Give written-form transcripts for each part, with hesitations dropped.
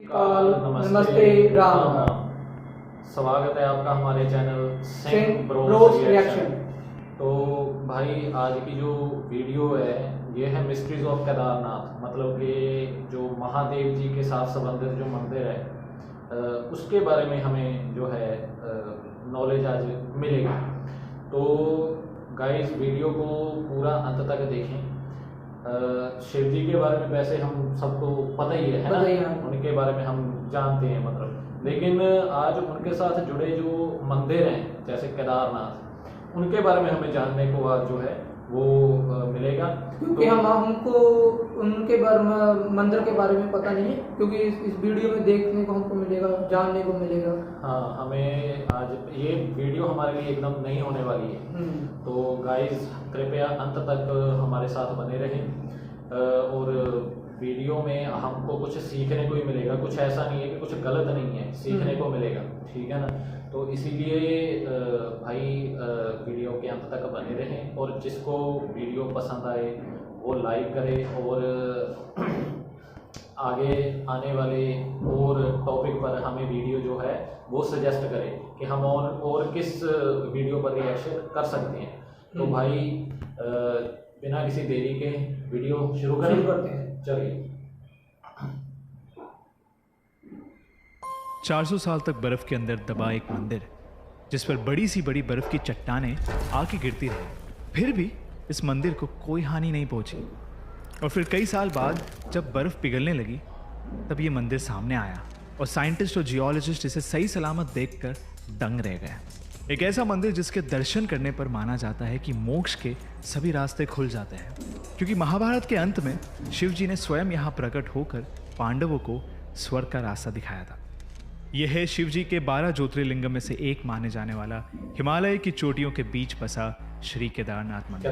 काल नमस्ते राम। स्वागत है आपका हमारे चैनल सिंह ब्रोस रिएक्शन। तो भाई आज की जो वीडियो है ये है मिस्ट्रीज ऑफ केदारनाथ, मतलब कि जो महादेव जी के साथ संबंधित जो मंदिर है उसके बारे में हमें जो है नॉलेज आज मिलेगी। तो गाइस वीडियो को पूरा अंत तक देखें। शिव जी के बारे में वैसे हम सबको पता ही है ना, उनके बारे में हम जानते हैं मतलब, लेकिन आज उनके साथ जुड़े जो मंदिर हैं जैसे केदारनाथ, उनके बारे में हमें जानने को आज जो है वो मिलेगा। क्योंकि हम हमको उनके बारे में मंदिर के बारे में पता नहीं है, क्योंकि इस वीडियो में देखने को हमको मिलेगा, जानने को मिलेगा। हाँ, हमें आज ये वीडियो हमारे लिए एकदम नई होने वाली है। तो गाइस कृपया अंत तक हमारे साथ बने रहें और वीडियो में हमको कुछ सीखने को ही मिलेगा, कुछ ऐसा नहीं है कि कुछ गलत नहीं है, सीखने को मिलेगा, ठीक है ना। तो इसीलिए भाई वीडियो के अंत तक बने रहें और जिसको वीडियो पसंद आए वो लाइक करे और आगे आने वाले और टॉपिक पर हमें वीडियो जो है वो सजेस्ट करें कि हम और किस वीडियो पर रिएक्शन कर सकते हैं। तो भाई बिना किसी देरी के वीडियो शुरू करते हैं। चलिए। 400 साल तक बर्फ के अंदर दबा एक मंदिर, जिस पर बड़ी सी बड़ी बर्फ की चट्टानें आके गिरती रही, फिर भी इस मंदिर को कोई हानि नहीं पहुंची। और फिर कई साल बाद जब बर्फ पिघलने लगी तब ये मंदिर सामने आया और साइंटिस्ट और जियोलॉजिस्ट इसे सही सलामत देखकर दंग रह गए। एक ऐसा मंदिर जिसके दर्शन करने पर माना जाता है कि मोक्ष के सभी रास्ते खुल जाते हैं, क्योंकि महाभारत के अंत में शिव जी ने स्वयं यहाँ प्रकट होकर पांडवों को स्वर्ग का रास्ता दिखाया था। यह है शिव जी के 12 ज्योतिर्लिंगम में से एक माने जाने वाला हिमालय की चोटियों के बीच बसा श्री केदारनाथ मंदिर।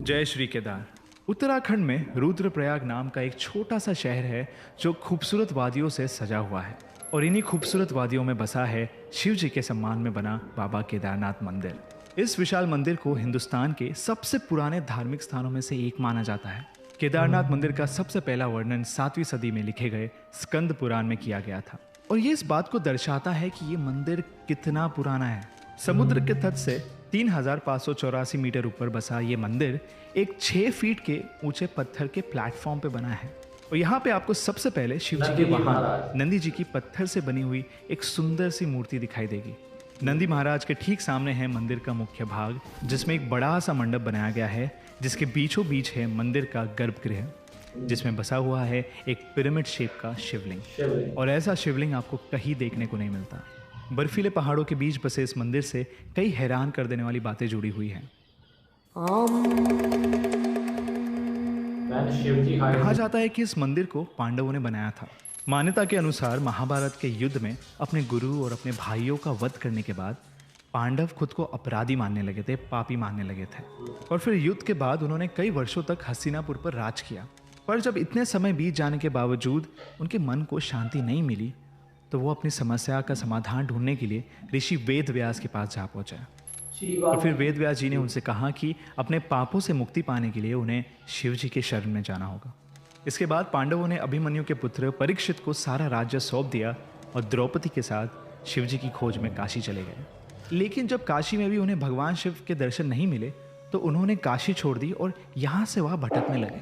जय श्री केदार। उत्तराखंड में रुद्रप्रयाग नाम का एक छोटा सा शहर है जो खूबसूरत वादियों से सजा हुआ है, और इन्हीं खूबसूरत वादियों में बसा है शिव जी के सम्मान में बना बाबा केदारनाथ मंदिर। इस विशाल मंदिर को हिंदुस्तान के सबसे पुराने धार्मिक स्थानों में से एक माना जाता है। केदारनाथ मंदिर का सबसे पहला वर्णन 7वीं सदी में लिखे गए स्कंद पुराण में किया गया था, और ये इस बात को दर्शाता है कि ये मंदिर कितना पुराना है। समुद्र के तट से 3584 मीटर ऊपर बसा ये मंदिर एक 6 फीट के ऊंचे पत्थर के प्लेटफॉर्म पे बना है, और यहाँ पे आपको सबसे पहले शिव जी के वाहन नंदी जी की पत्थर से बनी हुई एक सुंदर सी मूर्ति दिखाई देगी। नंदी महाराज के ठीक सामने है मंदिर का मुख्य भाग, जिसमें एक बड़ा सा मंडप बनाया गया है, जिसके बीचों बीच है मंदिर का गर्भगृह, जिसमें बसा हुआ है एक पिरामिड शेप का शिवलिंग। और ऐसा शिवलिंग आपको कहीं देखने को नहीं मिलता। बर्फीले पहाड़ों के बीच बसे इस मंदिर से कई हैरान कर देने वाली बातें जुड़ी हुई हैं। कहा जाता है कि इस मंदिर को पांडवों ने बनाया था। मान्यता के अनुसार महाभारत के युद्ध में अपने गुरु और अपने भाइयों का वध करने के बाद पांडव खुद को अपराधी मानने लगे थे, पापी मानने लगे थे, और फिर युद्ध के बाद उन्होंने कई वर्षों तक हस्तिनापुर पर राज किया। पर जब इतने समय बीत जाने के बावजूद उनके मन को शांति नहीं मिली, तो वो अपनी समस्या का समाधान ढूंढने के लिए ऋषि वेद व्यास के पास जा पहुंचे। और फिर वेद व्यास जी ने उनसे कहा कि अपने पापों से मुक्ति पाने के लिए उन्हें शिव जी के शरण में जाना होगा। इसके बाद पांडवों ने अभिमन्यु के पुत्र परीक्षित को सारा राज्य सौंप दिया और द्रौपदी के साथ शिव जी की खोज में काशी चले गए। लेकिन जब काशी में भी उन्हें भगवान शिव के दर्शन नहीं मिले, तो उन्होंने काशी छोड़ दी और यहाँ से वहाँ भटकने लगे।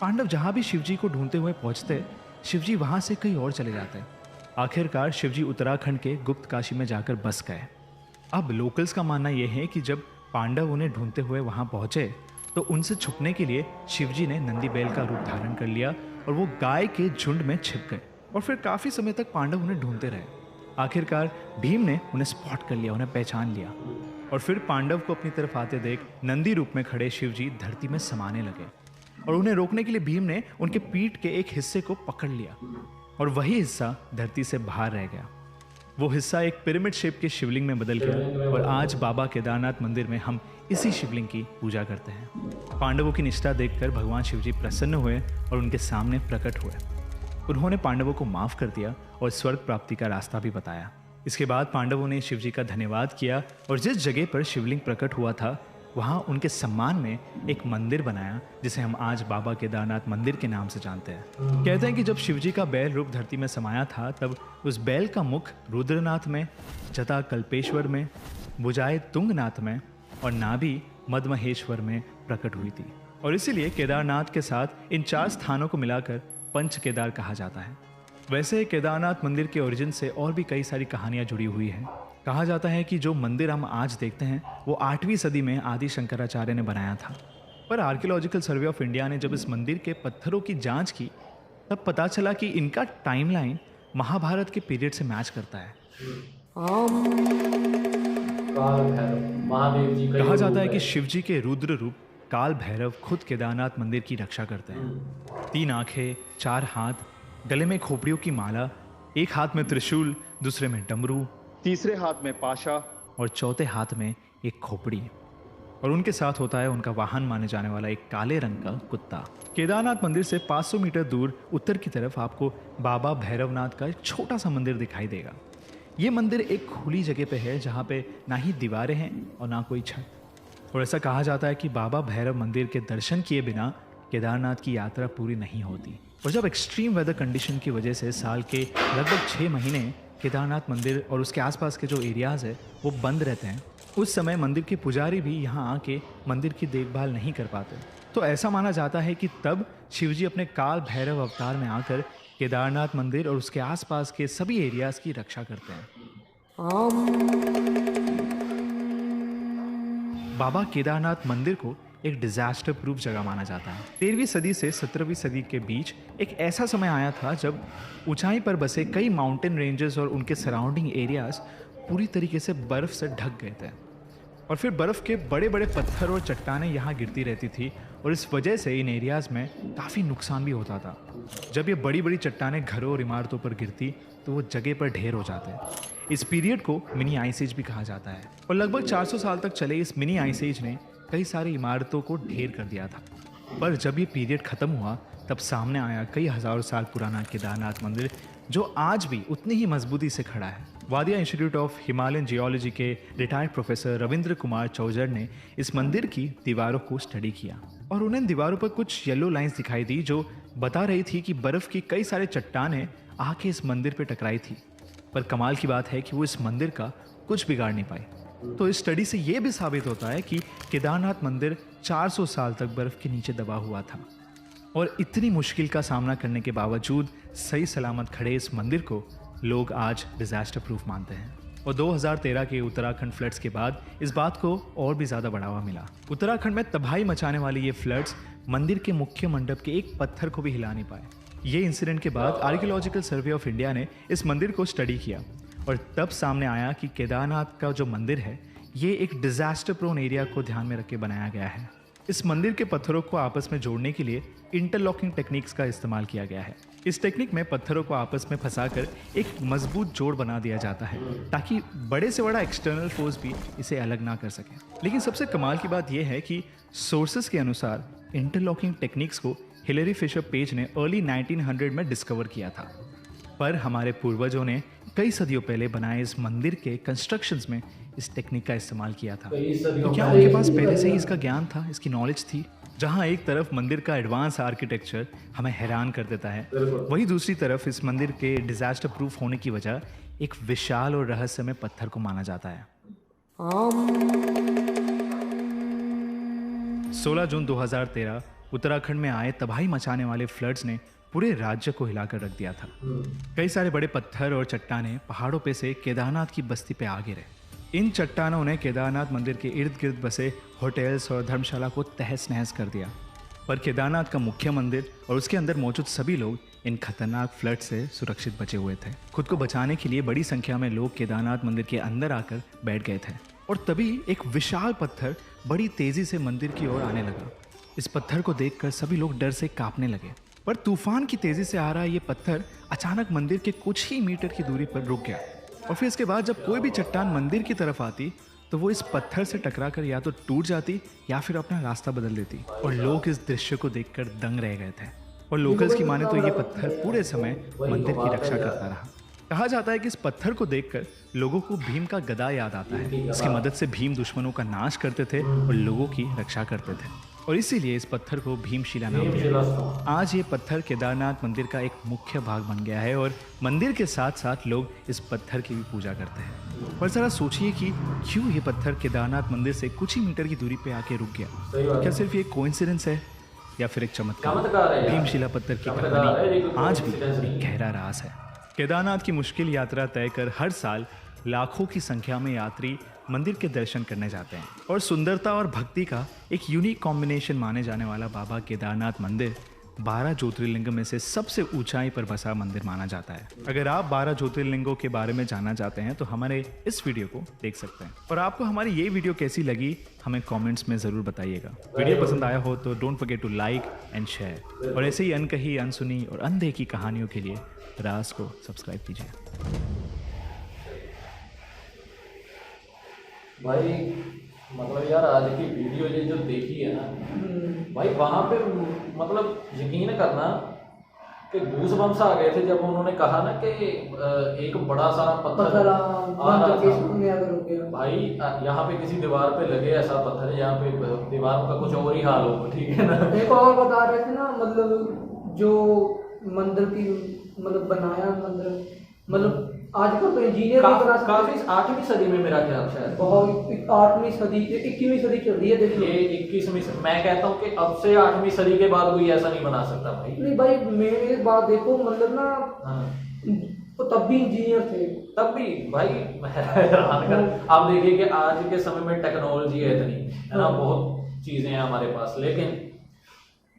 पांडव जहाँ भी शिव जी को ढूंढते हुए पहुँचते, शिव जी वहाँ से कहीं और चले जाते। आखिरकार शिव जी उत्तराखंड के गुप्त काशी में जाकर बस गए। अब लोकल्स का मानना यह है कि जब पांडव उन्हें ढूंढते हुए वहाँ पहुँचे, तो उनसे छुपने के लिए शिव जी ने नंदी बैल का रूप धारण कर लिया और वो गाय के झुंड में छिप गए। और फिर काफ़ी समय तक पांडव उन्हें ढूंढते रहे। आखिरकार भीम ने उन्हें स्पॉट कर लिया, उन्हें पहचान लिया, और फिर पांडव को अपनी तरफ आते देख नंदी रूप में खड़े शिव जी धरती में समाने लगे। और उन्हें रोकने के लिए भीम ने उनके पीठ के एक हिस्से को पकड़ लिया, और वही हिस्सा धरती से बाहर रह गया। वो हिस्सा एक पिरामिड शेप के शिवलिंग में बदल गया, और आज बाबा केदारनाथ मंदिर में हम इसी शिवलिंग की पूजा करते हैं। पांडवों की निष्ठा देखकर भगवान शिव जी प्रसन्न हुए और उनके सामने प्रकट हुए। उन्होंने पांडवों को माफ कर दिया और स्वर्ग प्राप्ति का रास्ता भी बताया। इसके बाद पांडवों ने शिव जी का धन्यवाद किया और जिस जगह पर शिवलिंग प्रकट हुआ था वहाँ उनके सम्मान में एक मंदिर बनाया जिसे हम आज बाबा केदारनाथ मंदिर के नाम से जानते हैं। कहते हैं कि जब शिवजी का बैल रूप धरती में समाया था तब उस बैल का मुख रुद्रनाथ में, जटा कल्पेश्वर में, भुजाएं तुंगनाथ में और नाभि मदमहेश्वर में प्रकट हुई थी। और इसीलिए केदारनाथ के साथ इन 4 स्थानों को मिलाकर पंच केदार कहा जाता है। वैसे केदारनाथ मंदिर के ओरिजिन से और भी कई सारी कहानियां जुड़ी हुई हैं। कहा जाता है कि जो मंदिर हम आज देखते हैं वो 8वीं सदी में आदि शंकराचार्य ने बनाया था। पर आर्कियोलॉजिकल सर्वे ऑफ इंडिया ने जब इस मंदिर के पत्थरों की जांच की तब पता चला कि इनका टाइमलाइन महाभारत के पीरियड से मैच करता है। काल भैरव महादेव जी कहा जाता है कि शिवजी के रुद्र रूप काल भैरव खुद केदारनाथ मंदिर की रक्षा करते हैं। 3 आंखें, 4 हाथ, गले में खोपड़ियों की माला, एक हाथ में त्रिशूल, दूसरे में डमरू, तीसरे हाथ में पाशा और चौथे हाथ में एक खोपड़ी। और उनके साथ होता है उनका वाहन माने जाने वाला एक काले रंग का कुत्ता। केदारनाथ मंदिर से 500 मीटर दूर उत्तर की तरफ आपको बाबा भैरवनाथ का एक छोटा सा मंदिर दिखाई देगा। ये मंदिर एक खुली जगह पे है जहाँ पे ना ही दीवारें हैं और ना कोई छत। और ऐसा कहा जाता है कि बाबा भैरव मंदिर के दर्शन किए बिना केदारनाथ की यात्रा पूरी नहीं होती। और जब एक्सट्रीम वेदर कंडीशन की वजह से साल के लगभग 6 महीने केदारनाथ मंदिर और उसके आसपास के जो एरियाज़ है वो बंद रहते हैं, उस समय मंदिर के पुजारी भी यहाँ आके मंदिर की देखभाल नहीं कर पाते। तो ऐसा माना जाता है कि तब शिवजी अपने काल भैरव अवतार में आकर केदारनाथ मंदिर और उसके आसपास के सभी एरियाज़ की रक्षा करते हैं। बाबा केदारनाथ मंदिर को एक डिजास्टर प्रूफ जगह माना जाता है। 13वीं सदी से 17वीं सदी के बीच एक ऐसा समय आया था जब ऊंचाई पर बसे कई माउंटेन रेंजेस और उनके सराउंडिंग एरियाज पूरी तरीके से बर्फ से ढक गए थे। और फिर बर्फ के बड़े बड़े पत्थर और चट्टानें यहाँ गिरती रहती थी और इस वजह से इन एरियाज में काफ़ी नुकसान भी होता था। जब ये बड़ी बड़ी चट्टानें घरों और इमारतों पर गिरती तो वो जगह पर ढेर हो जाते। इस पीरियड को मिनी आइस एज भी कहा जाता है। और लगभग 400 साल तक चले इस मिनी आइस एज ने कई सारी इमारतों को ढेर कर दिया था। पर जब ये पीरियड ख़त्म हुआ तब सामने आया कई हज़ारों साल पुराना केदारनाथ मंदिर जो आज भी उतनी ही मजबूती से खड़ा है। वादिया इंस्टीट्यूट ऑफ हिमालयन जियोलॉजी के रिटायर्ड प्रोफेसर रविंद्र कुमार चौजर ने इस मंदिर की दीवारों को स्टडी किया और उन्हें दीवारों पर कुछ येलो लाइंस दिखाई दी जो बता रही थी कि बर्फ़ की कई सारे चट्टानें आके इस मंदिर पर टकराई थी। पर कमाल की बात है कि वो इस मंदिर का कुछ बिगाड़ नहीं पाई। तो इस स्टडी से ये भी साबित होता है कि केदारनाथ मंदिर 400 साल तक बर्फ़ के नीचे दबा हुआ था और इतनी मुश्किल का सामना करने के बावजूद सही सलामत खड़े इस मंदिर को लोग आज डिजास्टर प्रूफ मानते हैं। और 2013 के उत्तराखंड फ्लड्स के बाद इस बात को और भी ज़्यादा बढ़ावा मिला। उत्तराखंड में तबाही मचाने वाली ये फ्लड्स मंदिर के मुख्य मंडप के एक पत्थर को भी हिला नहीं पाए। ये इंसिडेंट के बाद आर्कियोलॉजिकल सर्वे ऑफ इंडिया ने इस मंदिर को स्टडी किया और तब सामने आया कि केदारनाथ का जो मंदिर है ये एक डिजास्टर प्रोन एरिया को ध्यान में रख के बनाया गया है। इस मंदिर के पत्थरों को आपस में जोड़ने के लिए इंटरलॉकिंग टेक्निक्स का इस्तेमाल किया गया है। इस टेक्निक में पत्थरों को आपस में फंसाकर एक मजबूत जोड़ बना दिया जाता है ताकि बड़े से बड़ा एक्सटर्नल फोर्स भी इसे अलग ना कर सके। लेकिन सबसे कमाल की बात यह है कि सोर्सेस के अनुसार इंटरलॉकिंग टेक्निक्स को हिलेरी फिशर पेज ने अर्ली 1900 में डिस्कवर किया था। पर हमारे पूर्वजों ने कई सदियों पहले बनाए इस मंदिर के कंस्ट्रक्शंस में इस टेक्निक का इस्तेमाल किया था। तो क्या उनके पास पहले से ही इसका ज्ञान था, इसकी नॉलेज थी? जहां एक तरफ मंदिर का एडवांस आर्किटेक्चर हमें हैरान कर देता है, वहीं दूसरी तरफ इस मंदिर के डिजास्टर प्रूफ होने की वजह एक विशाल और रहस्यमय पत्थर को माना जाता है। 16 जून 2013 उत्तराखंड में आए तबाही मचाने वाले फ्लड्स ने पूरे राज्य को हिलाकर रख दिया था। कई सारे बड़े पत्थर और चट्टानें पहाड़ों पे से केदारनाथ की बस्ती पे आ गिरे। इन चट्टानों ने केदारनाथ मंदिर के इर्द गिर्द बसे होटल्स और धर्मशाला को तहस नहस कर दिया। पर केदारनाथ का मुख्य मंदिर और उसके अंदर मौजूद सभी लोग इन खतरनाक फ्लड से सुरक्षित बचे हुए थे। खुद को बचाने के लिए बड़ी संख्या में लोग केदारनाथ मंदिर के अंदर आकर बैठ गए थे और तभी एक विशाल पत्थर बड़ी तेजी से मंदिर की ओर आने लगा। इस पत्थर को देखकर सभी लोग डर से कांपने लगे। पर तूफान की तेजी से आ रहा ये पत्थर अचानक मंदिर के कुछ ही मीटर की दूरी पर रुक गया और फिर इसके बाद जब कोई भी चट्टान मंदिर की तरफ आती तो वो इस पत्थर से टकराकर या तो टूट जाती या फिर अपना रास्ता बदल देती। और लोग इस दृश्य को देखकर दंग रह गए थे। और लोकल्स की माने तो ये पत्थर पूरे समय मंदिर की रक्षा करता रहा। कहा जाता है कि इस पत्थर को देखकर लोगों को भीम का गदा याद आता है। इसकी मदद से भीम दुश्मनों का नाश करते थे और लोगों की रक्षा करते थे, और इसीलिए इस पत्थर को भीमशिला नाम दिया। आज ये पत्थर केदारनाथ मंदिर का एक मुख्य भाग बन गया है और मंदिर के साथ साथ लोग इस पत्थर की भी पूजा करते हैं। पर जरा सोचिए कि क्यों ये पत्थर केदारनाथ मंदिर से कुछ ही मीटर की दूरी पे आके रुक गया। क्या सिर्फ ये कोइंसिडेंस है या फिर एक चमत्कार? भीमशिला पत्थर की कहानी आज भी एक गहरा राज है। केदारनाथ की मुश्किल यात्रा तय कर हर साल लाखों की संख्या में यात्री मंदिर के दर्शन करने जाते हैं, और सुंदरता और भक्ति का एक यूनिक कॉम्बिनेशन माने जाने वाला बाबा केदारनाथ मंदिर 12 ज्योतिर्लिंग में से सबसे ऊंचाई पर बसा मंदिर माना जाता है। अगर आप 12 ज्योतिर्लिंगों के बारे में जानना चाहते हैं तो हमारे इस वीडियो को देख सकते हैं। और आपको हमारी ये वीडियो कैसी लगी हमें कमेंट्स में ज़रूर बताइएगा। वीडियो पसंद आया हो तो don't forget to like and share, और ऐसे ही अनकही, अनसुनी और अनदेखी कहानियों के लिए राज को सब्सक्राइब कीजिए। भाई मतलब यार आज की वीडियो ये जो देखी है ना भाई, वहाँ पे मतलब यकीन करना कि गूस बम्स आ गए थे जब उन्होंने कहा ना कि एक बड़ा सारा पत्थर आ रहा था। भाई यहाँ पे किसी दीवार पे लगे ऐसा पत्थर, यहाँ पे दीवारों का कुछ और ही हाल हो, ठीक है ना। एक और बता रहे थे ना, मतलब जो मंदिर की मतलब बनाया मंदिर, मतलब आजकल तो इंजीनियर काफी 8वीं सदी में मेरा ख्याल शायद, बहुत 8वीं सदी 21वीं सदी चल रही है। देखिए ये 21वीं, मैं कहता हूँ कि अब से 8वीं सदी के बाद कोई ऐसा नहीं बना सकता भाई। नहीं भाई, मेरी बात देखो, मतलब ना तो तब भी इंजीनियर थे, तब भी भाई हैरान कर। आप देखिए कि आज के समय में टेक्नोलॉजी है इतनी, है ना, बहुत चीजें हैं हमारे पास, लेकिन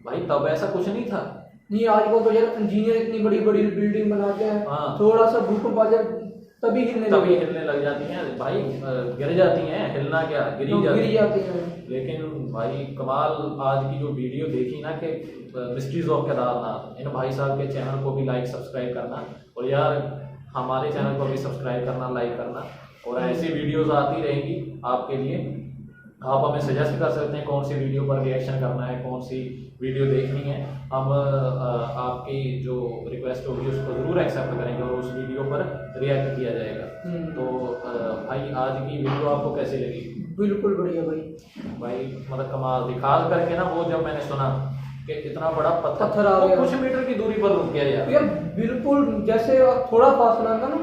भाई तब ऐसा कुछ नहीं था। नहीं, आजकल तो यार इंजीनियर इतनी बड़ी बड़ी बिल्डिंग बनाते हैं, थोड़ा सा भूकंप आ जाए तभी हिलने लग जाती हैं भाई, गिर जाती हैं, हिलना क्या गिर जाती हैं। लेकिन भाई कमाल, आज की जो वीडियो देखी ना कि मिस्ट्रीज ऑफ केदारनाथ, इन भाई साहब के चैनल को भी लाइक सब्सक्राइब करना, और यार हमारे चैनल को भी सब्सक्राइब करना, लाइक करना, और ऐसी वीडियोस आती रहेंगी आपके लिए। आप हमें सजेस्ट कर सकते हैं कौन सी वीडियो पर रिएक्शन करना है, कौन सी वीडियो देखनी है। हम आपकी जो रिक्वेस्ट होगी उसको ज़रूर एक्सेप्ट करेंगे और उस वीडियो पर रिएक्ट किया जाएगा। तो भाई आज की वीडियो आपको कैसी लगी? बिल्कुल बढ़िया भाई मतलब कमाल दिखा करके ना, वो जब मैंने सुना कि इतना बड़ा पत्थर आ गया, कुछ मीटर की दूरी पर रुक गया यार, बिल्कुल जैसे थोड़ा फासला था ना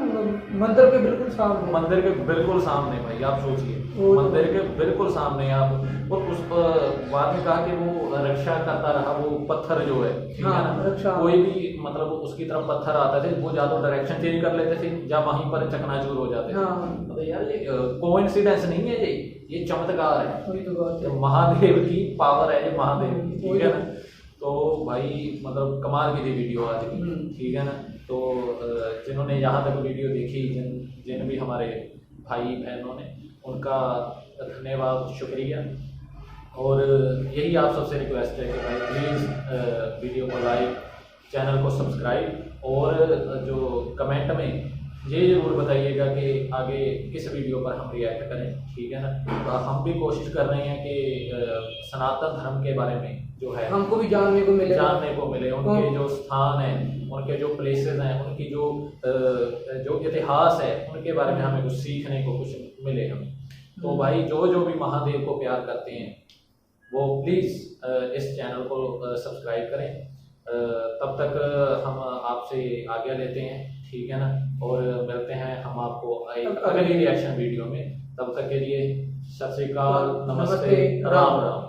मंदिर के बिल्कुल सामने, मंदिर के बिल्कुल सामने। भाई आप सोचिए, मंदिर के बिल्कुल सामने आप, और उस बाद में कहा कि वो रक्षा करता रहा, वो पत्थर जो है, ठीक है ना, कोई भी मतलब उसकी तरफ पत्थर आता थे वो ज्यादा डायरेक्शन चेंज कर लेते थे, जब वहीं पर चकनाचूर हो जाते थे। मतलब यार ये कोइंसिडेंस नहीं है, ये चमत्कार है, तो महादेव की पावर है, ये महादेव की, ठीक है ना। तो भाई मतलब कमाल की थी वीडियो आज की, ठीक है ना। तो जिन्होंने यहाँ तक वीडियो देखी, जिन भी हमारे भाई बहनों ने, उनका धन्यवाद, शुक्रिया। और यही आप सबसे रिक्वेस्ट है कि भाई प्लीज़ वीडियो को लाइक, चैनल को सब्सक्राइब, और जो कमेंट में ये ज़रूर बताइएगा कि आगे किस वीडियो पर हम रिएक्ट करें, ठीक है ना। तो हम भी कोशिश कर रहे हैं कि सनातन धर्म के बारे में जो है हमको भी जानने को मिले, उनके जो स्थान हैं, उनके जो प्लेसेस हैं, उनकी जो इतिहास है, उनके बारे में हमें कुछ सीखने को कुछ मिले हमें। तो भाई जो भी महादेव को प्यार करते हैं वो प्लीज़ इस चैनल को सब्सक्राइब करें। तब तक हम आपसे आज्ञा लेते हैं, ठीक है ना, और मिलते हैं हम आपको अगली रिएक्शन वीडियो में। तब तक के लिए सत श्री अकाल, नमस्ते, राम राम।